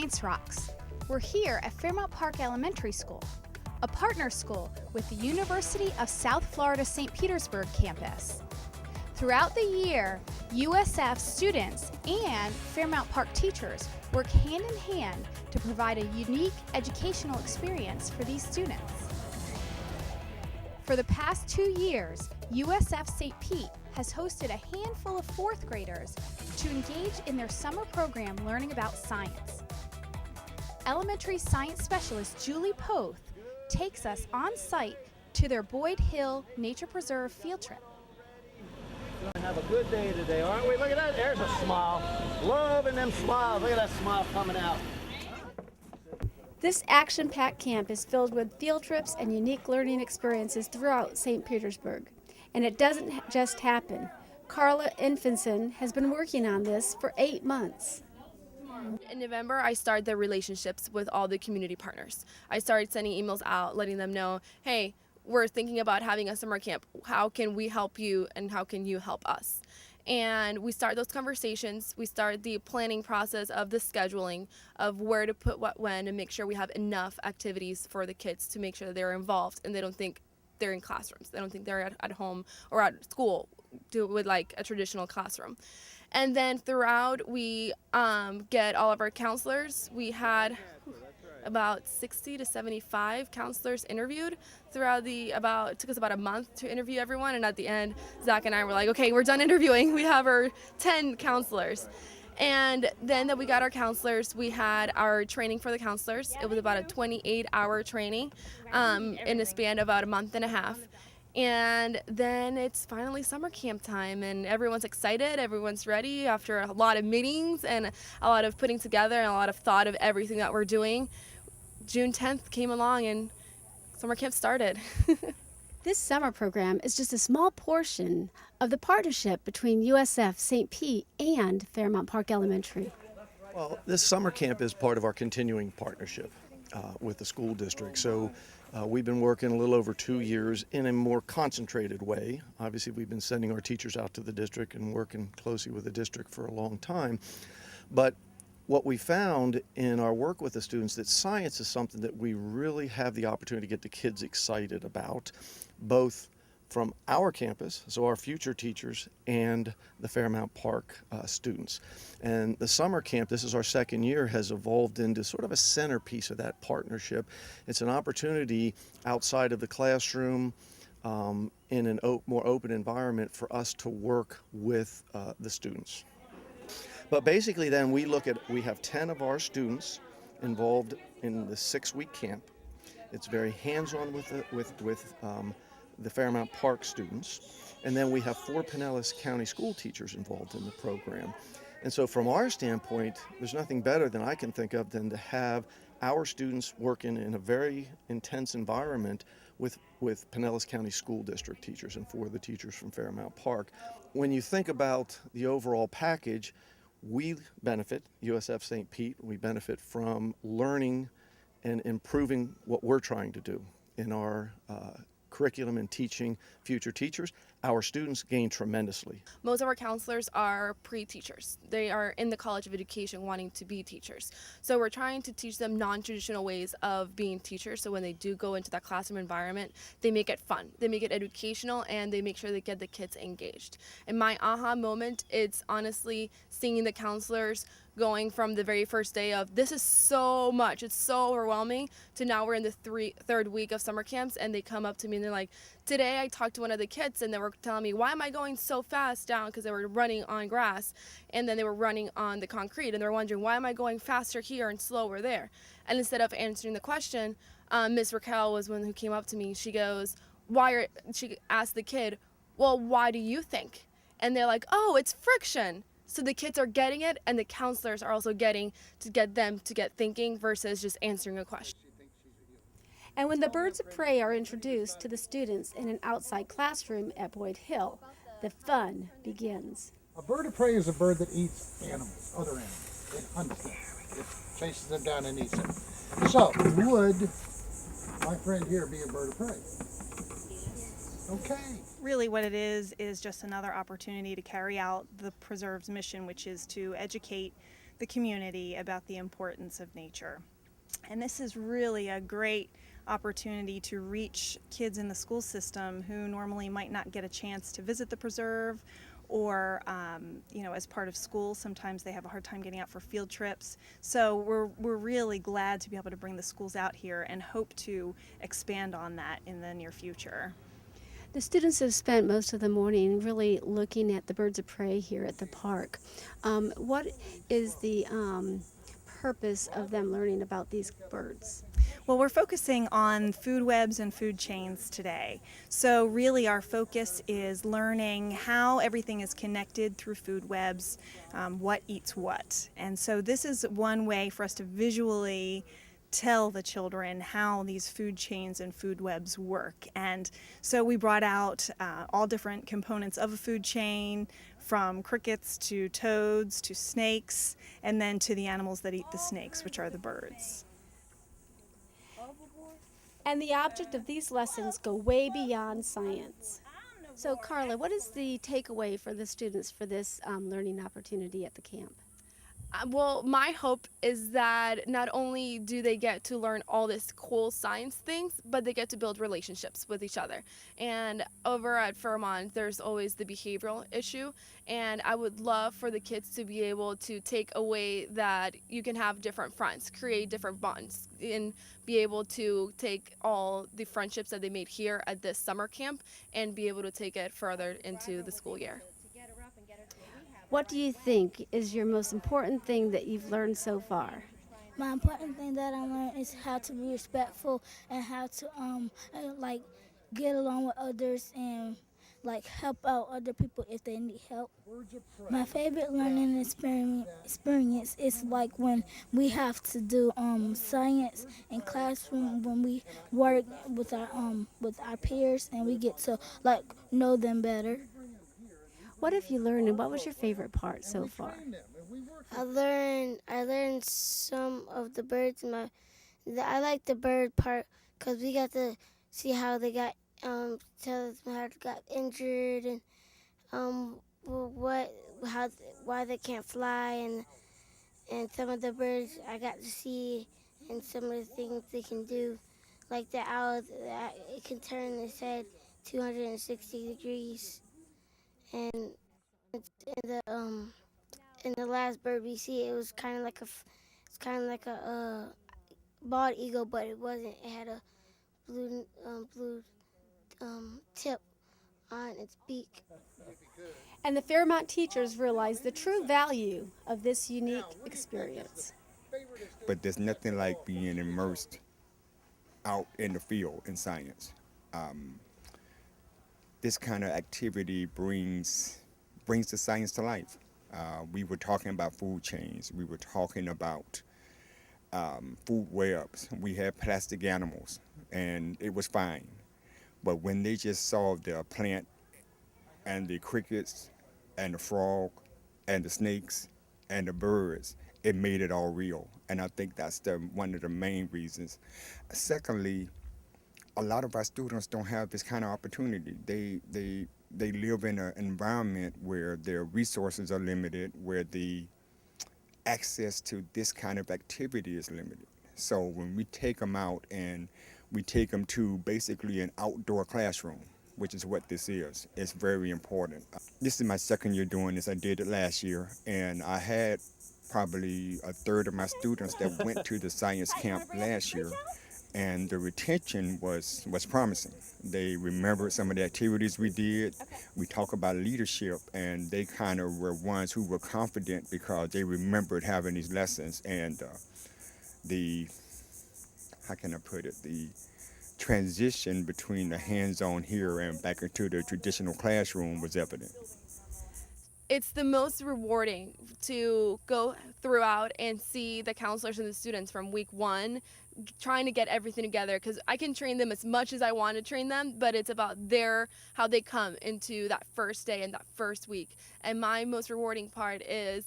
Science Rocks. We're here at Fairmont Park Elementary School, a partner school with the University of South Florida St. Petersburg campus. Throughout the year, USF students and Fairmont Park teachers work hand in hand to provide a unique educational experience for these students. For the past 2 years, USF St. Pete has hosted a handful of fourth graders to engage in their summer program learning about science. Elementary Science Specialist Julie Poth takes us on site to their Boyd Hill Nature Preserve field trip. We're gonna have a good day today, aren't we? Look at that, there's a smile. Loving them smiles. Look at that smile coming out. This action-packed camp is filled with field trips and unique learning experiences throughout St. Petersburg. And it doesn't just happen. Carla Infinson has been working on this for 8 months. In November, I started the relationships with all the community partners. I started sending emails out, letting them know, hey, we're thinking about having a summer camp. How can we help you and how can you help us? And we start those conversations. We start the planning process of the scheduling of where to put what when and make sure we have enough activities for the kids to make sure that they're involved and they don't think they're in classrooms. They don't think they're at home or at school with like a traditional classroom. And then throughout, we get all of our counselors. We had about 60 to 75 counselors interviewed throughout it took us about a month to interview everyone. And at the end, Zach and I were like, okay, we're done interviewing. We have our 10 counselors. And then that we got our counselors, we had our training for the counselors. It was about a 28-hour training in a span of about a month and a half. And then it's finally summer camp time, and everyone's excited, everyone's ready after a lot of meetings and a lot of putting together and a lot of thought of everything that we're doing. June 10th came along and summer camp started. This summer program is just a small portion of the partnership between USF St. Pete and Fairmont Park Elementary. Well, this summer camp is part of our continuing partnership with the school district. So we've been working a little over 2 years in a more concentrated way. Obviously, we've been sending our teachers out to the district and working closely with the district for a long time. But what we found in our work with the students, that science is something that we really have the opportunity to get the kids excited about, both from our campus, so our future teachers, and the Fairmont Park students. And the summer camp, this is our second year, has evolved into sort of a centerpiece of that partnership. It's an opportunity outside of the classroom, in a more open environment for us to work with the students. But basically then we have 10 of our students involved in the 6-week camp. It's very hands-on with the Fairmont Park students. And then we have 4 Pinellas County school teachers involved in the program. And so from our standpoint, there's nothing better than I can think of than to have our students working in a very intense environment with Pinellas County School District teachers and 4 of the teachers from Fairmont Park. When you think about the overall package, we benefit, USF St. Pete, we benefit from learning and improving what we're trying to do in our curriculum and teaching future teachers. Our students gain tremendously. Most of our counselors are pre-teachers. They are in the College of Education wanting to be teachers. So we're trying to teach them non-traditional ways of being teachers, so when they do go into that classroom environment, they make it fun, they make it educational, and they make sure they get the kids engaged. And my aha moment, it's honestly seeing the counselors going from the very first day of this is so much, it's so overwhelming, to now we're in the third week of summer camps, and they come up to me and they're like, today I talked to one of the kids and they were telling me, why am I going so fast down, because they were running on grass and then they were running on the concrete, and they were wondering, why am I going faster here and slower there? And instead of answering the question, Miss Raquel was one who came up to me. She goes, she asked the kid, well, why do you think? And they're like, oh, it's friction. So the kids are getting it, and the counselors are also getting to get them to get thinking versus just answering a question. And when the birds of prey are introduced to the students in an outside classroom at Boyd Hill, the fun begins. A bird of prey is a bird that eats animals, other animals. It hunts them. It chases them down and eats them. So, would my friend here be a bird of prey? Okay. Really what it is just another opportunity to carry out the preserve's mission, which is to educate the community about the importance of nature. And this is really a great opportunity to reach kids in the school system who normally might not get a chance to visit the preserve, or as part of school sometimes they have a hard time getting out for field trips. So we're really glad to be able to bring the schools out here and hope to expand on that in the near future. The students have spent most of the morning really looking at the birds of prey here at the park. What is the purpose of them learning about these birds? Well, we're focusing on food webs and food chains today. So really our focus is learning how everything is connected through food webs, what eats what. And so this is one way for us to visually tell the children how these food chains and food webs work. And so we brought out all different components of a food chain, from crickets to toads to snakes, and then to the animals that eat the snakes, which are the birds. And the object of these lessons go way beyond science. So Carla, what is the takeaway for the students for this learning opportunity at the camp? Well, my hope is that not only do they get to learn all this cool science things, but they get to build relationships with each other. And over at Fairmont, there's always the behavioral issue, and I would love for the kids to be able to take away that you can have different friends, create different bonds, and be able to take all the friendships that they made here at this summer camp and be able to take it further into the school year. What do you think is your most important thing that you've learned so far? My important thing that I learned is how to be respectful and how to get along with others and help out other people if they need help. My favorite learning experience is when we have to do science in classroom, when we work with our peers and we get to know them better. What have you learned, and what was your favorite part so far? I learned some of the birds. I like the bird part because we got to see how they got tell us how they got injured and why they can't fly, and some of the birds I got to see and some of the things they can do, like the owl. It can turn its head 260 degrees. And in the last bird we see, it was kind of like a bald eagle, but it wasn't. It had a blue tip on its beak. And the Fairmont teachers realize the true value of this unique experience. But there's nothing like being immersed out in the field in science. This kind of activity brings the science to life. We were talking about food chains. We were talking about food webs. We had plastic animals, and it was fine. But when they just saw the plant and the crickets and the frog and the snakes and the birds, it made it all real. And I think that's one of the main reasons. Secondly, a lot of our students don't have this kind of opportunity. They live in an environment where their resources are limited, where the access to this kind of activity is limited. So when we take them out and we take them to basically an outdoor classroom, which is what this is, it's very important. This is my second year doing this. I did it last year, and I had probably a third of my students that went to the science camp last year. And the retention was promising. They remembered some of the activities we did. We talk about leadership, and they kind of were ones who were confident because they remembered having these lessons. And the transition between the hands-on here and back into the traditional classroom was evident. It's the most rewarding to go throughout and see the counselors and the students from week one trying to get everything together, because I can train them as much as I want to train them, but it's about how they come into that first day and that first week. And my most rewarding part is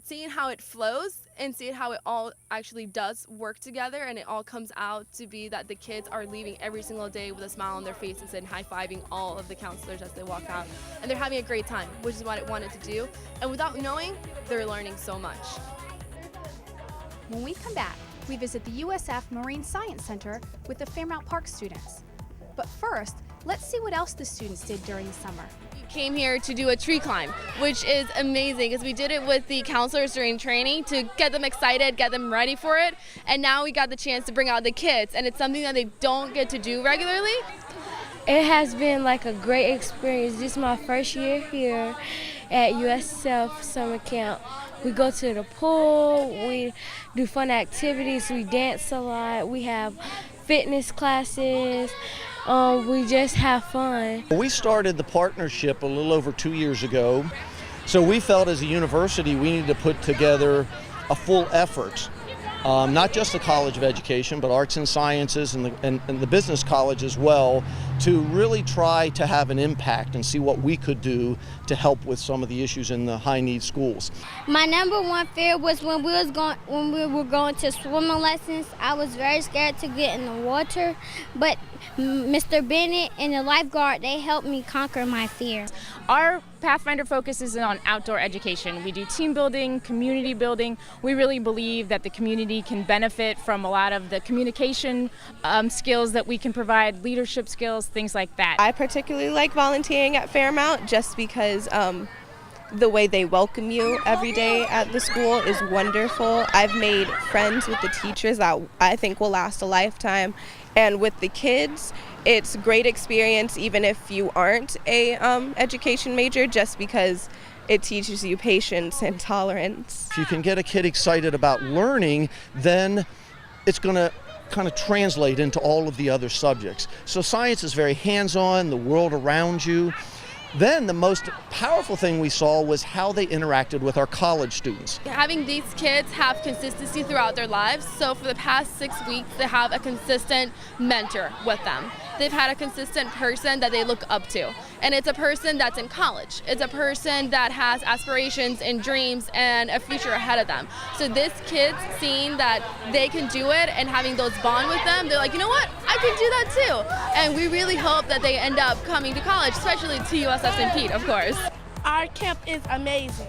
seeing how it flows and seeing how it all actually does work together, and it all comes out to be that the kids are leaving every single day with a smile on their faces and high-fiving all of the counselors as they walk out, and they're having a great time, which is what I wanted to do. And without knowing, they're learning so much. When we come back, we visit the USF Marine Science Center with the Fairmont Park students. But first, let's see what else the students did during the summer. Came here to do a tree climb, which is amazing because we did it with the counselors during training to get them excited, get them ready for it, and now we got the chance to bring out the kids, and it's something that they don't get to do regularly. It has been like a great experience. This is my first year here at USF Summer Camp. We go to the pool, we do fun activities, we dance a lot, we have fitness classes. We just have fun. We started the partnership a little over 2 years ago, so we felt as a university we needed to put together a full effort, not just the College of Education, but Arts and Sciences and the Business College as well, to really try to have an impact and see what we could do to help with some of the issues in the high-need schools. My number one fear was when we were going to swimming lessons. I was very scared to get in the water, but Mr. Bennett and the lifeguard, they helped me conquer my fear. Our Pathfinder focuses on outdoor education. We do team building, community building. We really believe that the community can benefit from a lot of the communication skills that we can provide, leadership skills, things like that. I particularly like volunteering at Fairmont just because the way they welcome you every day at the school is wonderful. I've made friends with the teachers that I think will last a lifetime. And with the kids, it's a great experience even if you aren't a education major, just because it teaches you patience and tolerance. If you can get a kid excited about learning, then it's going to kind of translate into all of the other subjects. So science is very hands-on, the world around you. Then the most powerful thing we saw was how they interacted with our college students. Having these kids have consistency throughout their lives, so for the past 6 weeks they have a consistent mentor with them. They've had a consistent person that they look up to, and it's a person that's in college. It's a person that has aspirations and dreams and a future ahead of them. So this kid's seeing that they can do it and having those bond with them, they're like, you know what, I can do that too. And we really hope that they end up coming to college, especially to USF St. Pete, of course. Our camp is amazing.